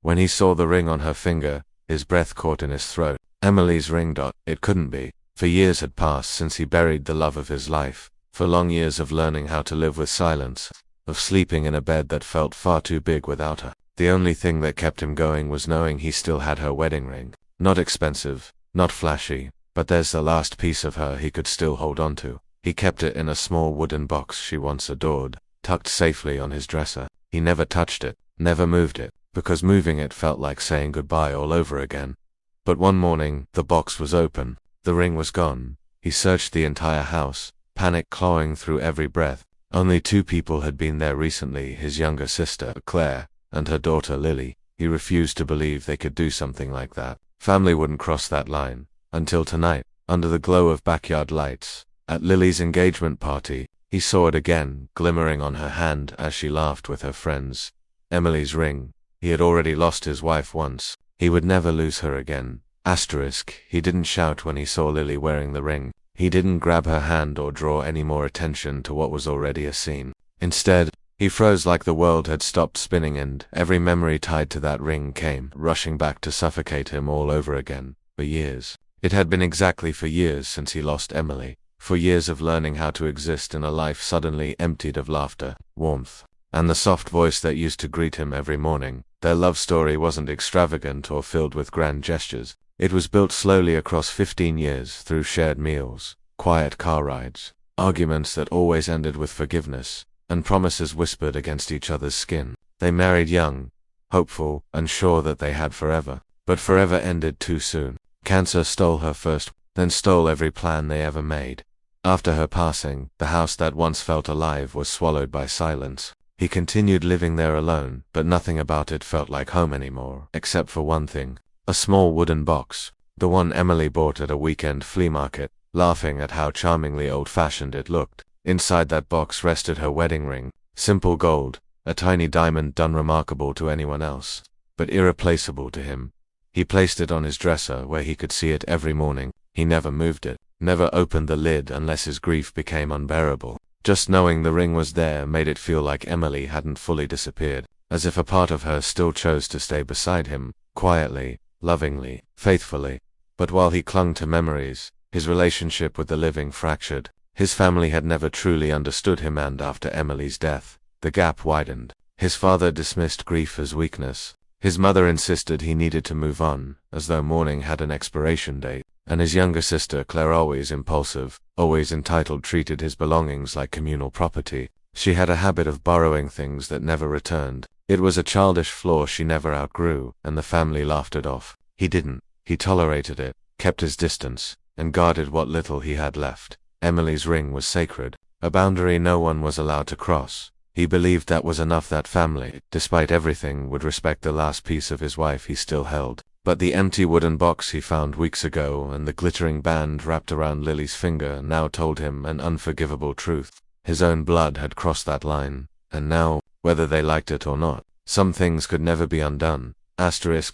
When he saw the ring on her finger, his breath caught in his throat. Emily's ring. It couldn't be. For years had passed since he buried the love of his life, for long years of learning how to live with silence, of sleeping in a bed that felt far too big without her. The only thing that kept him going was knowing he still had her wedding ring. Not expensive, not flashy, but there's the last piece of her he could still hold on to. He kept it in a small wooden box she once adored, tucked safely on his dresser. He never touched it, never moved it, because moving it felt like saying goodbye all over again. But one morning, the box was open. The ring was gone. He searched the entire house, panic clawing through every breath. Only 2 people had been there recently, his younger sister, Claire, and her daughter, Lily. He refused to believe they could do something like that. Family wouldn't cross that line. Until tonight, under the glow of backyard lights, at Lily's engagement party, he saw it again, glimmering on her hand as she laughed with her friends. Emily's ring. He had already lost his wife once. He would never lose her again. He didn't shout when he saw Lily wearing the ring. He didn't grab her hand or draw any more attention to what was already a scene. Instead, he froze like the world had stopped spinning, and every memory tied to that ring came rushing back to suffocate him all over again. For years. It had been exactly for years since he lost Emily. For years of learning how to exist in a life suddenly emptied of laughter, warmth, and the soft voice that used to greet him every morning. Their love story wasn't extravagant or filled with grand gestures. It was built slowly across 15 years through shared meals, quiet car rides, arguments that always ended with forgiveness, and promises whispered against each other's skin. They married young, hopeful, and sure that they had forever. But forever ended too soon. Cancer stole her first, then stole every plan they ever made. After her passing, the house that once felt alive was swallowed by silence. He continued living there alone, but nothing about it felt like home anymore, except for one thing. A small wooden box, the one Emily bought at a weekend flea market, laughing at how charmingly old-fashioned it looked. Inside that box rested her wedding ring, simple gold, a tiny diamond done remarkable to anyone else, but irreplaceable to him. He placed it on his dresser where he could see it every morning. He never moved it, never opened the lid unless his grief became unbearable. Just knowing the ring was there made it feel like Emily hadn't fully disappeared, as if a part of her still chose to stay beside him, quietly, lovingly, faithfully. But while he clung to memories, his relationship with the living fractured. His family had never truly understood him, and after Emily's death, the gap widened. His father dismissed grief as weakness. His mother insisted he needed to move on, as though mourning had an expiration date. And his younger sister, Claire, always impulsive, always entitled, treated his belongings like communal property. She had a habit of borrowing things that never returned. It was a childish flaw she never outgrew, and the family laughed it off. He didn't. He tolerated it, kept his distance, and guarded what little he had left. Emily's ring was sacred, a boundary no one was allowed to cross. He believed that was enough. That family, despite everything, would respect the last piece of his wife he still held. But the empty wooden box he found weeks ago and the glittering band wrapped around Lily's finger now told him an unforgivable truth. His own blood had crossed that line, and now, whether they liked it or not, some things could never be undone.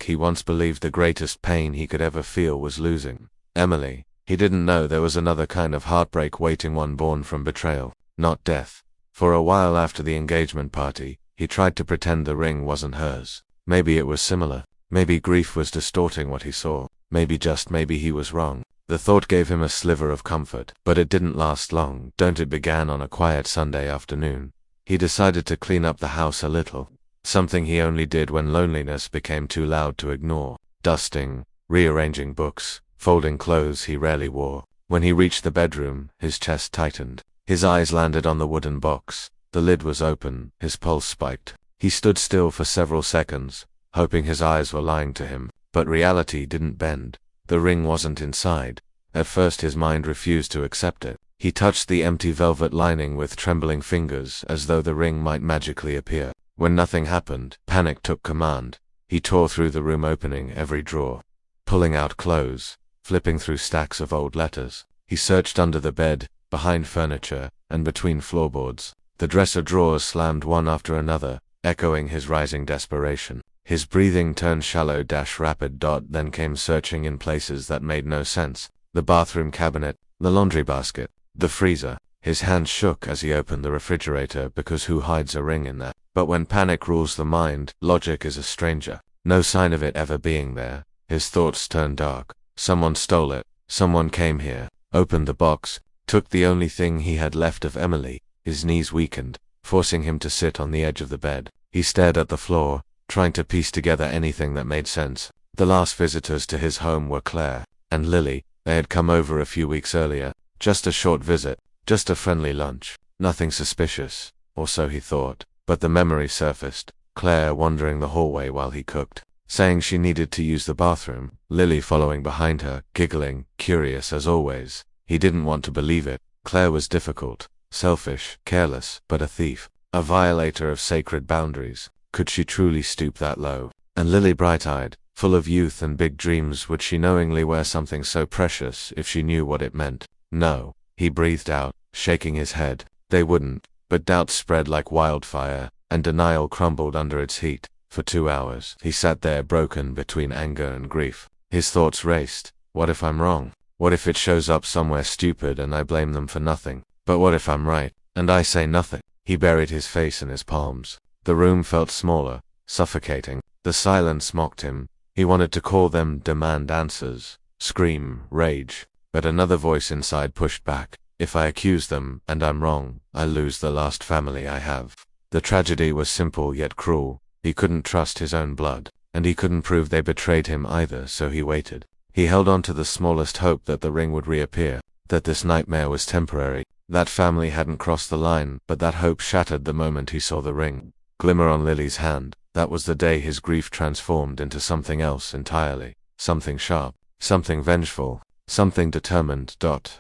He once believed the greatest pain he could ever feel was losing Emily. He didn't know there was another kind of heartbreak waiting, one born from betrayal, not death. For a while after the engagement party, he tried to pretend the ring wasn't hers. Maybe it was similar. Maybe grief was distorting what he saw. Maybe, just maybe, he was wrong. The thought gave him a sliver of comfort, but it didn't last long. It began on a quiet Sunday afternoon. He decided to clean up the house a little, something he only did when loneliness became too loud to ignore. Dusting, rearranging books, folding clothes he rarely wore. When he reached the bedroom, his chest tightened. His eyes landed on the wooden box. The lid was open, his pulse spiked. He stood still for several seconds, hoping his eyes were lying to him, but reality didn't bend. The ring wasn't inside. At first his mind refused to accept it. He touched the empty velvet lining with trembling fingers as though the ring might magically appear. When nothing happened, panic took command. He tore through the room, opening every drawer, pulling out clothes, flipping through stacks of old letters. He searched under the bed, behind furniture, and between floorboards. The dresser drawers slammed one after another, echoing his rising desperation. His breathing turned shallow, rapid. Then came searching in places that made no sense. The bathroom cabinet, the laundry basket, the freezer. His hands shook as he opened the refrigerator, because who hides a ring in there? But when panic rules the mind, logic is a stranger. No sign of it ever being there. His thoughts turned dark. Someone stole it. Someone came here, opened the box, took the only thing he had left of Emily. His knees weakened, forcing him to sit on the edge of the bed. He stared at the floor, trying to piece together anything that made sense. The last visitors to his home were Claire and Lily. They had come over a few weeks earlier. Just a short visit, just a friendly lunch. Nothing suspicious, or so he thought. But the memory surfaced. Claire wandering the hallway while he cooked, saying she needed to use the bathroom. Lily following behind her, giggling, curious as always. He didn't want to believe it. Claire was difficult, selfish, careless, but a thief. A violator of sacred boundaries. Could she truly stoop that low? And Lily bright-eyed, full of youth and big dreams. Would she knowingly wear something so precious if she knew what it meant? No, he breathed out, shaking his head. They wouldn't. But doubt spread like wildfire, and denial crumbled under its heat. For 2 hours, he sat there broken between anger and grief. His thoughts raced. What if I'm wrong? What if it shows up somewhere stupid and I blame them for nothing? But what if I'm right, and I say nothing? He buried his face in his palms. The room felt smaller, suffocating. The silence mocked him. He wanted to call them, demand answers, scream, rage. But another voice inside pushed back. If I accuse them, and I'm wrong, I lose the last family I have. The tragedy was simple yet cruel. He couldn't trust his own blood, and he couldn't prove they betrayed him either, so he waited. He held on to the smallest hope that the ring would reappear, that this nightmare was temporary. That family hadn't crossed the line, but that hope shattered the moment he saw the ring glimmer on Lily's hand. That was the day his grief transformed into something else entirely. Something sharp, something vengeful, something determined.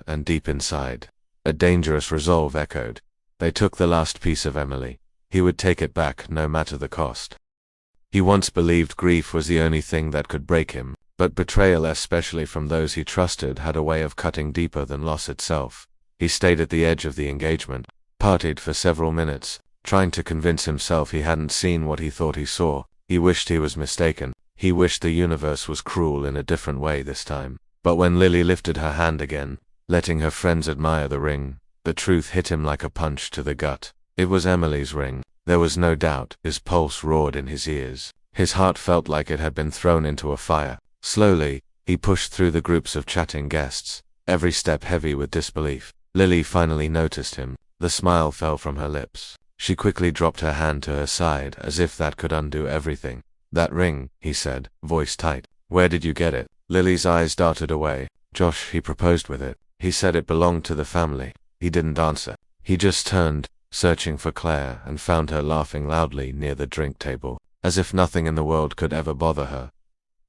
And deep inside, a dangerous resolve echoed. They took the last piece of Emily. He would take it back, no matter the cost. He once believed grief was the only thing that could break him, but betrayal, especially from those he trusted, had a way of cutting deeper than loss itself. He stayed at the edge of the engagement, partied for several minutes, trying to convince himself he hadn't seen what he thought he saw. He wished he was mistaken. He wished the universe was cruel in a different way this time. But when Lily lifted her hand again, letting her friends admire the ring, the truth hit him like a punch to the gut. It was Emily's ring. There was no doubt. His pulse roared in his ears. His heart felt like it had been thrown into a fire. Slowly, he pushed through the groups of chatting guests, every step heavy with disbelief. Lily finally noticed him. The smile fell from her lips. She quickly dropped her hand to her side, as if that could undo everything. "That ring," he said, voice tight. "Where did you get it?" Lily's eyes darted away. "Josh, he proposed with it. He said it belonged to the family." He didn't answer. He just turned, searching for Claire, and found her laughing loudly near the drink table, as if nothing in the world could ever bother her.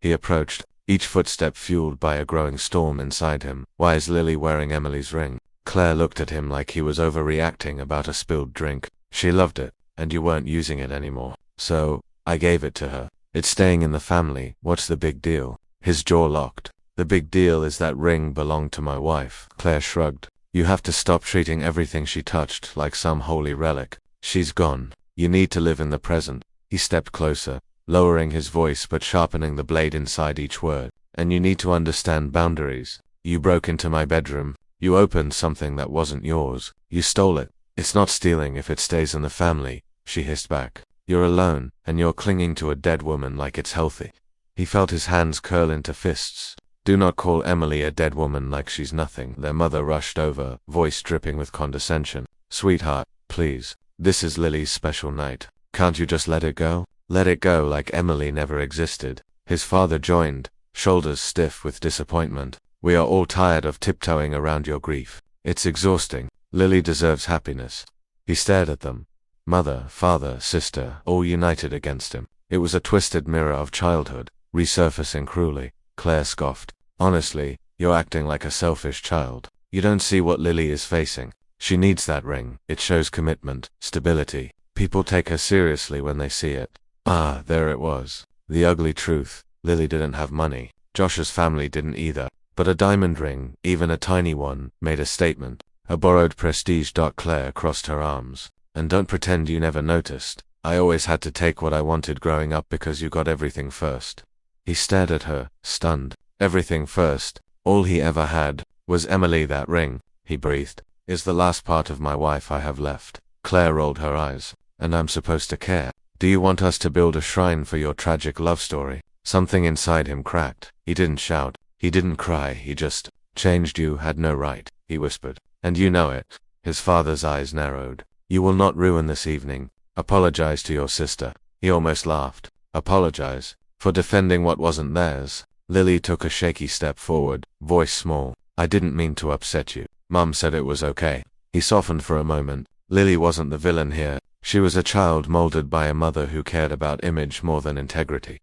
He approached, each footstep fueled by a growing storm inside him. "Why is Lily wearing Emily's ring?" Claire looked at him like he was overreacting about a spilled drink. "She loved it, and you weren't using it anymore. So, I gave it to her. It's staying in the family. What's the big deal?" His jaw locked. "The big deal is that ring belonged to my wife." Claire shrugged. "You have to stop treating everything she touched like some holy relic. She's gone. You need to live in the present." He stepped closer, lowering his voice but sharpening the blade inside each word. "And you need to understand boundaries. You broke into my bedroom. You opened something that wasn't yours. You stole it. It's not stealing if it stays in the family," she hissed back. "You're alone, and you're clinging to a dead woman like it's healthy." He felt his hands curl into fists. "Do not call Emily a dead woman like she's nothing." Their mother rushed over, voice dripping with condescension. "Sweetheart, please. This is Lily's special night. Can't you just let it go? Let it go like Emily never existed." His father joined, shoulders stiff with disappointment. "We are all tired of tiptoeing around your grief. It's exhausting. Lily deserves happiness." He stared at them. Mother, father, sister, all united against him. It was a twisted mirror of childhood, resurfacing cruelly. Claire scoffed. "Honestly, you're acting like a selfish child. You don't see what Lily is facing. She needs that ring. It shows commitment, stability. People take her seriously when they see it." Ah, there it was. The ugly truth. Lily didn't have money. Josh's family didn't either. But a diamond ring, even a tiny one, made a statement. A borrowed prestige. Claire crossed her arms. "And don't pretend you never noticed. I always had to take what I wanted growing up because you got everything first." He stared at her, stunned. Everything first. All he ever had was Emily. "That ring," he breathed, "is the last part of my wife I have left." Claire rolled her eyes. "And I'm supposed to care?" Do you want us to build a shrine for your tragic love story? Something inside him cracked. He didn't shout. He didn't cry. He just changed. You had no right, he whispered. And you know it. His father's eyes narrowed. You will not ruin this evening. Apologize to your sister. He almost laughed. Apologize? For defending what wasn't theirs? Lily took a shaky step forward, voice small. I didn't mean to upset you. Mum said it was okay. He softened for a moment. Lily wasn't the villain here. She was a child molded by a mother who cared about image more than integrity.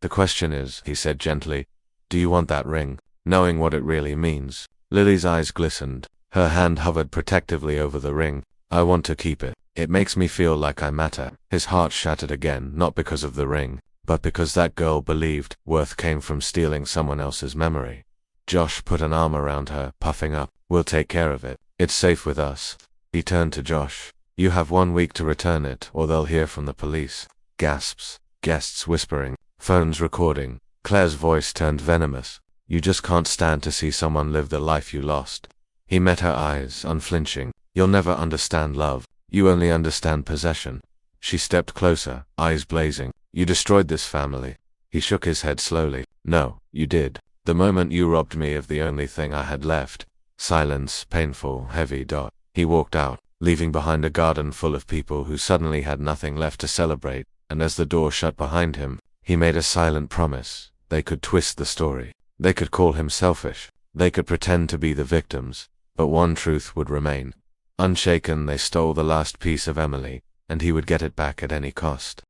The question is, he said gently, do you want that ring? Knowing what it really means. Lily's eyes glistened. Her hand hovered protectively over the ring. I want to keep it. It makes me feel like I matter. His heart shattered again, not because of the ring, but because that girl believed worth came from stealing someone else's memory. Josh put an arm around her, puffing up. We'll take care of it. It's safe with us. He turned to Josh. You have 1 week to return it, or they'll hear from the police. Gasps. Guests whispering. Phones recording. Claire's voice turned venomous. You just can't stand to see someone live the life you lost. He met her eyes, unflinching. You'll never understand love. You only understand possession. She stepped closer, eyes blazing. You destroyed this family. He shook his head slowly. No, you did. The moment you robbed me of the only thing I had left. Silence, painful, heavy. He walked out, leaving behind a garden full of people who suddenly had nothing left to celebrate, and as the door shut behind him, he made a silent promise. They could twist the story. They could call him selfish. They could pretend to be the victims. But one truth would remain. Unshaken, they stole the last piece of Emily, and he would get it back at any cost.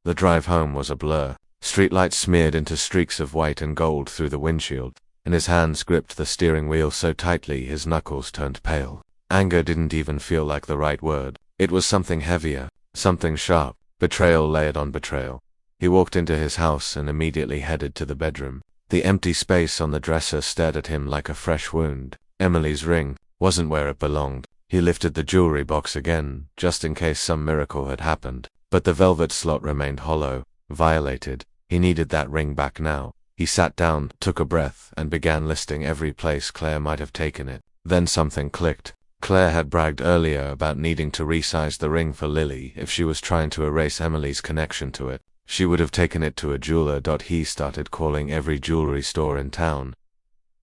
The drive home was a blur. Streetlights smeared into streaks of white and gold through the windshield, and his hands gripped the steering wheel so tightly his knuckles turned pale. Anger didn't even feel like the right word. It was something heavier, something sharp, betrayal layered on betrayal. He walked into his house and immediately headed to the bedroom. The empty space on the dresser stared at him like a fresh wound. Emily's ring wasn't where it belonged. He lifted the jewelry box again, just in case some miracle had happened, but the velvet slot remained hollow, violated. He needed that ring back now. He sat down, took a breath, and began listing every place Claire might have taken it. Then something clicked. Claire had bragged earlier about needing to resize the ring for Lily if she was trying to erase Emily's connection to it. She would have taken it to a jeweler. He started calling every jewelry store in town.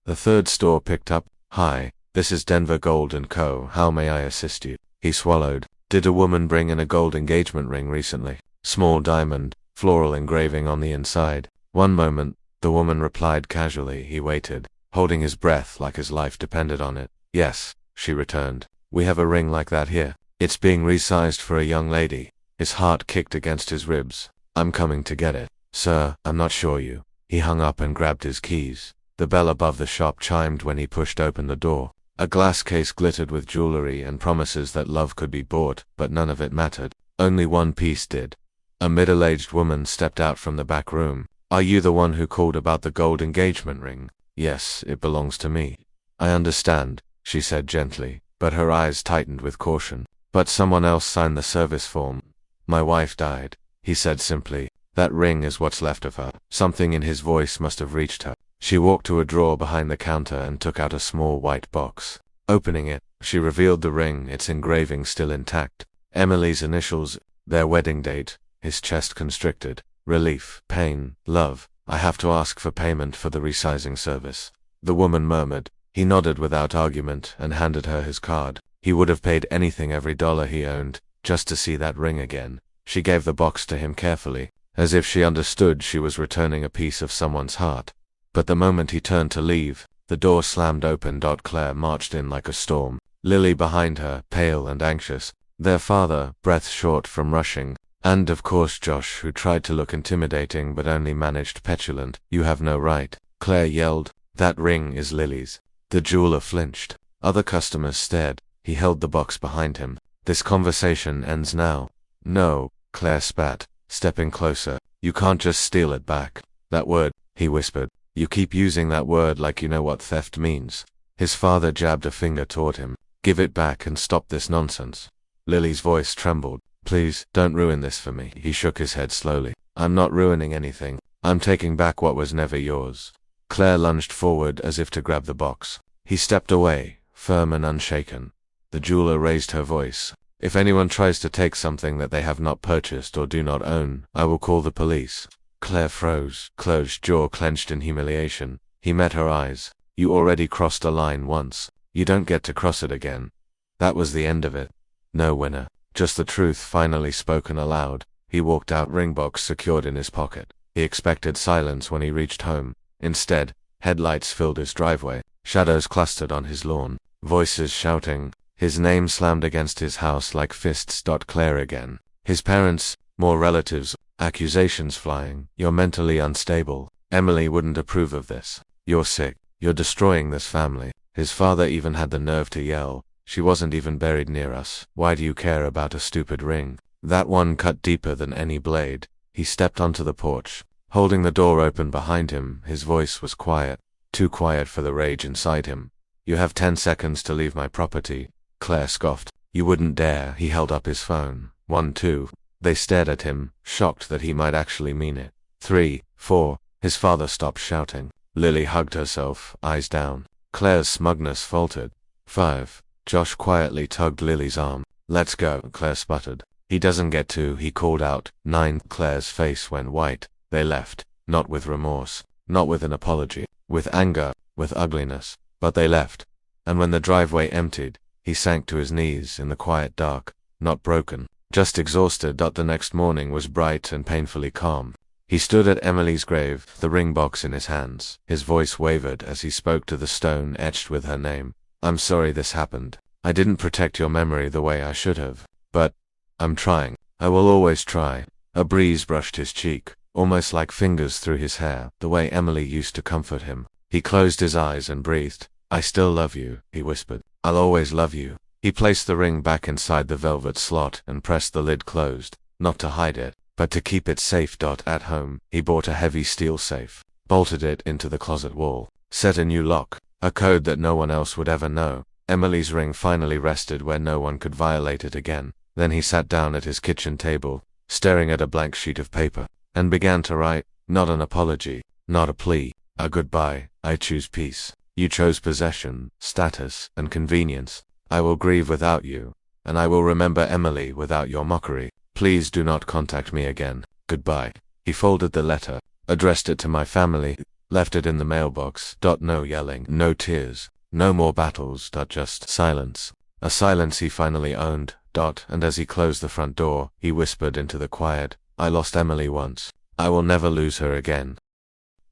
The third store picked up. Hi, this is Denver Gold & Co. How may I assist you? He swallowed. Did a woman bring in a gold engagement ring recently? Small diamond, floral engraving on the inside. One moment, the woman replied casually. He waited, holding his breath like his life depended on it. Yes, she returned. We have a ring like that here. It's being resized for a young lady. His heart kicked against his ribs. I'm coming to get it. Sir, I'm not sure you. He hung up and grabbed his keys. The bell above the shop chimed when he pushed open the door. A glass case glittered with jewelry and promises that love could be bought, but none of it mattered. Only one piece did. A middle-aged woman stepped out from the back room. Are you the one who called about the gold engagement ring? Yes, it belongs to me. I understand, she said gently, but her eyes tightened with caution. But someone else signed the service form. My wife died, he said simply. That ring is what's left of her. Something in his voice must have reached her. She walked to a drawer behind the counter and took out a small white box. Opening it, she revealed the ring, its engraving still intact. Emily's initials, their wedding date. His chest constricted. Relief, pain, love. I have to ask for payment for the resizing service. The woman murmured. He nodded without argument and handed her his card. He would have paid anything, every dollar he owned, just to see that ring again. She gave the box to him carefully, as if she understood she was returning a piece of someone's heart. But the moment he turned to leave, the door slammed open. Claire marched in like a storm, Lily behind her, pale and anxious, their father, breath short from rushing, and of course Josh, who tried to look intimidating but only managed petulant. You have no right, Claire yelled. That ring is Lily's. The jeweler flinched. Other customers stared. He held the box behind him. This conversation ends now. No, Claire spat, stepping closer. You can't just steal it back. That word, he whispered. You keep using that word like you know what theft means. His father jabbed a finger toward him. Give it back and stop this nonsense. Lily's voice trembled. Please, don't ruin this for me. He shook his head slowly. I'm not ruining anything. I'm taking back what was never yours. Claire lunged forward as if to grab the box. He stepped away, firm and unshaken. The jeweler raised her voice. If anyone tries to take something that they have not purchased or do not own, I will call the police. Claire froze, closed jaw clenched in humiliation. He met her eyes. You already crossed a line once. You don't get to cross it again. That was the end of it. No winner. Just the truth finally spoken aloud. He walked out, ring box secured in his pocket. He expected silence when he reached home. Instead, headlights filled his driveway. Shadows clustered on his lawn. Voices shouting. His name slammed against his house like fists. Claire again. His parents, more relatives, accusations flying. You're mentally unstable. Emily wouldn't approve of this. You're sick. You're destroying this family. His father even had the nerve to yell. She wasn't even buried near us. Why do you care about a stupid ring? That one cut deeper than any blade. He stepped onto the porch, holding the door open behind him. His voice was quiet, too quiet for the rage inside him. You have 10 seconds to leave my property. Claire scoffed. You wouldn't dare. He held up his phone. 1, 2. They stared at him, shocked that he might actually mean it. 3, 4. His father stopped shouting. Lily hugged herself, eyes down. Claire's smugness faltered. 5. Josh quietly tugged Lily's arm. Let's go, Claire sputtered. He doesn't get to, he called out. 9. Claire's face went white. They left, not with remorse, not with an apology, with anger, with ugliness, but they left. And when the driveway emptied, he sank to his knees in the quiet dark, not broken, just exhausted. The next morning was bright and painfully calm. He stood at Emily's grave, the ring box in his hands. His voice wavered as he spoke to the stone etched with her name. I'm sorry this happened. I didn't protect your memory the way I should have. But I'm trying. I will always try. A breeze brushed his cheek, almost like fingers through his hair, the way Emily used to comfort him. He closed his eyes and breathed. I still love you, he whispered. I'll always love you. He placed the ring back inside the velvet slot and pressed the lid closed, not to hide it, but to keep it safe. At home, he bought a heavy steel safe, bolted it into the closet wall, set a new lock, a code that no one else would ever know. Emily's ring finally rested where no one could violate it again. Then he sat down at his kitchen table, staring at a blank sheet of paper, and began to write. Not an apology, not a plea, a goodbye. I choose peace. You chose possession, status, and convenience. I will grieve without you, and I will remember Emily without your mockery. Please do not contact me again. Goodbye. He folded the letter, addressed it to my family, left it in the mailbox. No yelling, no tears, no more battles. Just silence. A silence he finally owned. And as he closed the front door, he whispered into the quiet, I lost Emily once. I will never lose her again.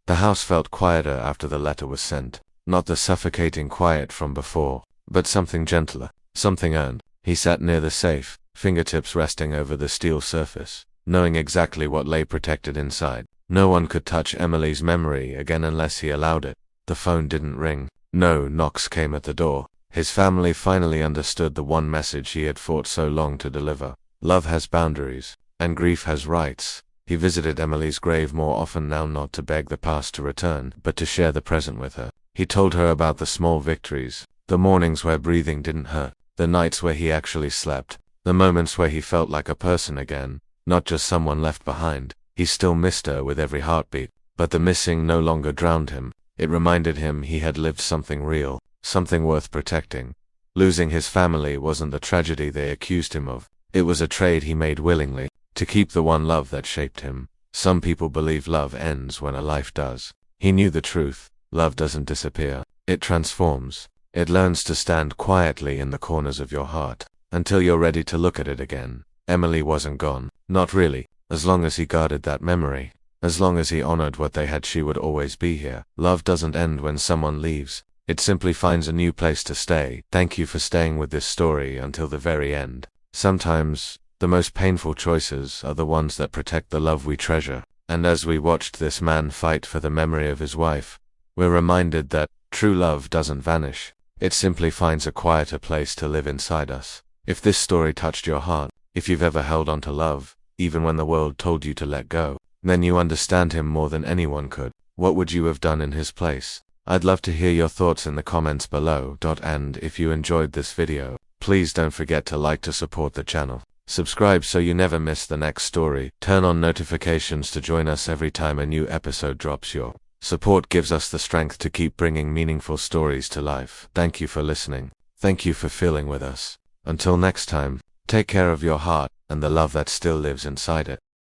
The house felt quieter after the letter was sent. Not the suffocating quiet from before, but something gentler, something earned. He sat near the safe, fingertips resting over the steel surface, knowing exactly what lay protected inside. No one could touch Emily's memory again unless he allowed it. The phone didn't ring. No knocks came at the door. His family finally understood the one message he had fought so long to deliver. Love has boundaries, and grief has rights. He visited Emily's grave more often now, not to beg the past to return, but to share the present with her. He told her about the small victories, the mornings where breathing didn't hurt, the nights where he actually slept, the moments where he felt like a person again, not just someone left behind. He still missed her with every heartbeat, but the missing no longer drowned him. It reminded him he had lived something real, something worth protecting. Losing his family wasn't the tragedy they accused him of. It was a trade he made willingly, to keep the one love that shaped him. Some people believe love ends when a life does. He knew the truth. Love doesn't disappear. It transforms. It learns to stand quietly in the corners of your heart, until you're ready to look at it again. Emily wasn't gone. Not really. As long as he guarded that memory, as long as he honored what they had, she would always be here. Love doesn't end when someone leaves. It simply finds a new place to stay. Thank you for staying with this story until the very end. Sometimes, the most painful choices are the ones that protect the love we treasure. And as we watched this man fight for the memory of his wife, we're reminded that true love doesn't vanish. It simply finds a quieter place to live inside us. If this story touched your heart, if you've ever held on to love, even when the world told you to let go, then you understand him more than anyone could. What would you have done in his place? I'd love to hear your thoughts in the comments below. And if you enjoyed this video, please don't forget to like to support the channel. Subscribe so you never miss the next story. Turn on notifications to join us every time a new episode drops. Your support gives us the strength to keep bringing meaningful stories to life. Thank you for listening. Thank you for feeling with us. Until next time, Take care of your heart and the love that still lives inside it.